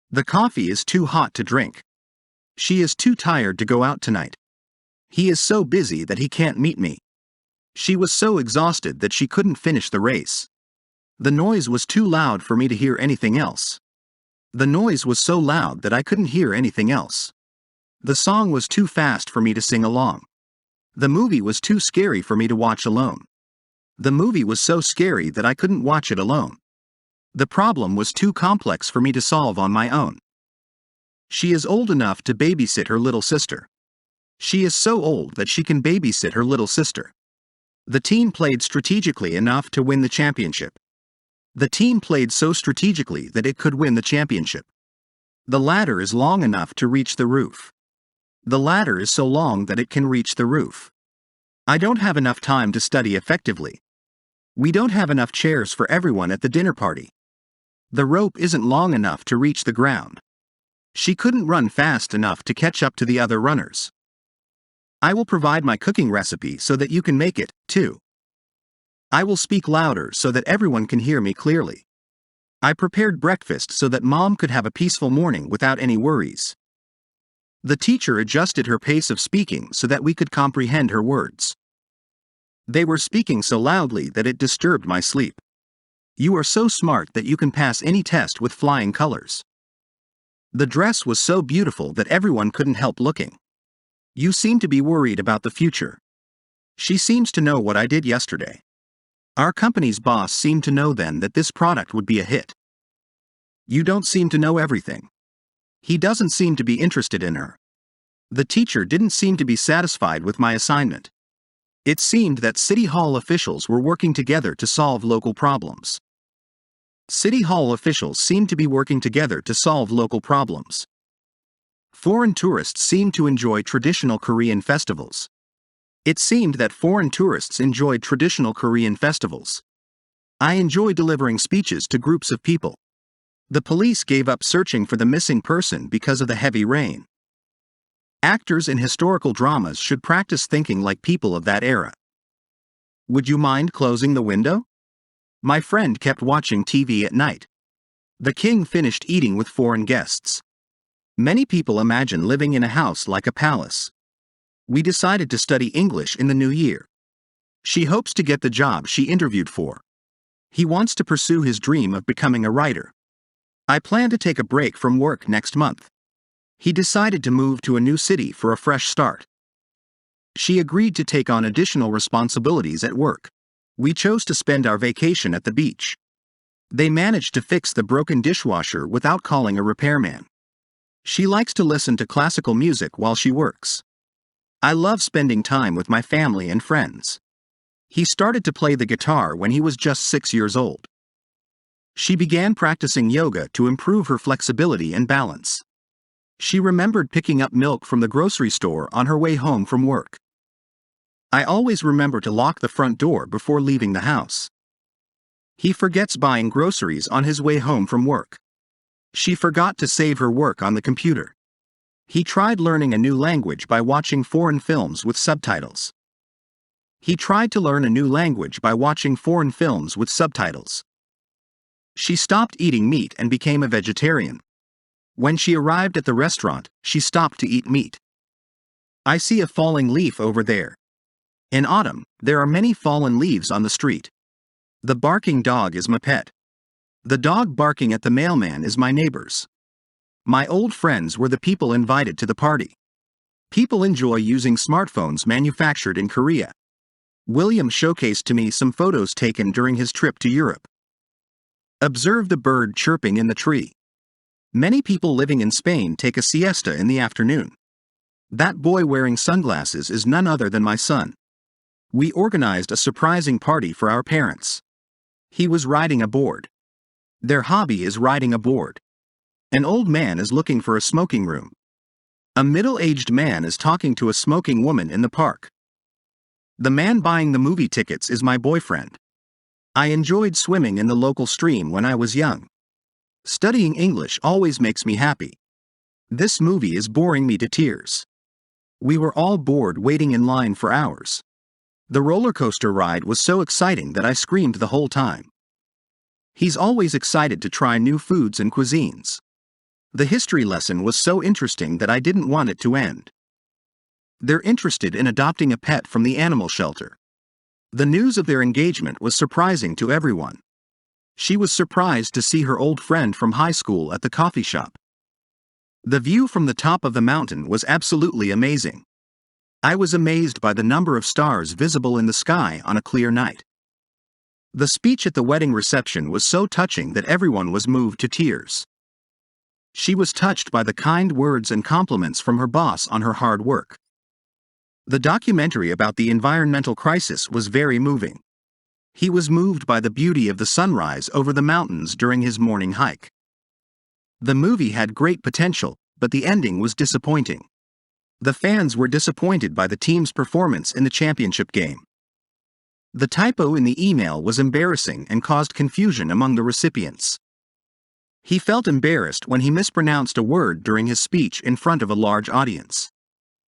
The coffee is too hot to drink. She is too tired to go out tonight. He is so busy that he can't meet me. She was so exhausted that she couldn't finish the race. The noise was too loud for me to hear anything else. The noise was so loud that I couldn't hear anything else. The song was too fast for me to sing along. The movie was too scary for me to watch alone. The movie was so scary that I couldn't watch it alone. The problem was too complex for me to solve on my own. She is old enough to babysit her little sister. She is so old that she can babysit her little sister. The team played strategically enough to win the championship. The team played so strategically that it could win the championship. The ladder is long enough to reach the roof. The ladder is so long that it can reach the roof. I don't have enough time to study effectively. We don't have enough chairs for everyone at the dinner party. The rope isn't long enough to reach the ground. She couldn't run fast enough to catch up to the other runners. I will provide my cooking recipe so that you can make it, too. I will speak louder so that everyone can hear me clearly. I prepared breakfast so that Mom could have a peaceful morning without any worries. The teacher adjusted her pace of speaking so that we could comprehend her words. They were speaking so loudly that it disturbed my sleep. You are so smart that you can pass any test with flying colors. The dress was so beautiful that everyone couldn't help looking. You seem to be worried about the future. She seems to know what I did yesterday. Our company's boss seemed to know then that this product would be a hit. You don't seem to know everything. He doesn't seem to be interested in her. The teacher didn't seem to be satisfied with my assignment. It seemed that City Hall officials were working together to solve local problems. City Hall officials seemed to be working together to solve local problems. Foreign tourists seemed to enjoy traditional Korean festivals. It seemed that foreign tourists enjoyed traditional Korean festivals. I enjoy delivering speeches to groups of people. The police gave up searching for the missing person because of the heavy rain. Actors in historical dramas should practice thinking like people of that era. Would you mind closing the window? My friend kept watching TV at night. The king finished eating with foreign guests. Many people imagine living in a house like a palace. We decided to study English in the new year. She hopes to get the job she interviewed for. He wants to pursue his dream of becoming a writer. I plan to take a break from work next month. He decided to move to a new city for a fresh start. She agreed to take on additional responsibilities at work. We chose to spend our vacation at the beach. They managed to fix the broken dishwasher without calling a repairman. She likes to listen to classical music while she works. I love spending time with my family and friends. He started to play the guitar when he was just 6 years old. She began practicing yoga to improve her flexibility and balance. She remembered picking up milk from the grocery store on her way home from work. I always remember to lock the front door before leaving the house. He forgets buying groceries on his way home from work. She forgot to save her work on the computer. He tried learning a new language by watching foreign films with subtitles. He tried to learn a new language by watching foreign films with subtitles. She stopped eating meat and became a vegetarian. When she arrived at the restaurant, she stopped to eat meat. I see a falling leaf over there. In autumn, there are many fallen leaves on the street. The barking dog is my pet. The dog barking at the mailman is my neighbor's. My old friends were the people invited to the party. People enjoy using smartphones manufactured in Korea. William showcased to me some photos taken during his trip to Europe. Observe the bird chirping in the tree. Many people living in Spain take a siesta in the afternoon. That boy wearing sunglasses is none other than my son. We organized a surprising party for our parents. He was riding a board. Their hobby is riding a board. An old man is looking for a smoking room. A middle-aged man is talking to a smoking woman in the park. The man buying the movie tickets is my boyfriend. I enjoyed swimming in the local stream when I was young. Studying English always makes me happy. This movie is boring me to tears. We were all bored waiting in line for hours. The roller coaster ride was so exciting that I screamed the whole time. He's always excited to try new foods and cuisines. The history lesson was so interesting that I didn't want it to end. They're interested in adopting a pet from the animal shelter. The news of their engagement was surprising to everyone. She was surprised to see her old friend from high school at the coffee shop. The view from the top of the mountain was absolutely amazing. I was amazed by the number of stars visible in the sky on a clear night. The speech at the wedding reception was so touching that everyone was moved to tears. She was touched by the kind words and compliments from her boss on her hard work. The documentary about the environmental crisis was very moving. He was moved by the beauty of the sunrise over the mountains during his morning hike. The movie had great potential, but the ending was disappointing. The fans were disappointed by the team's performance in the championship game. The typo in the email was embarrassing and caused confusion among the recipients. He felt embarrassed when he mispronounced a word during his speech in front of a large audience.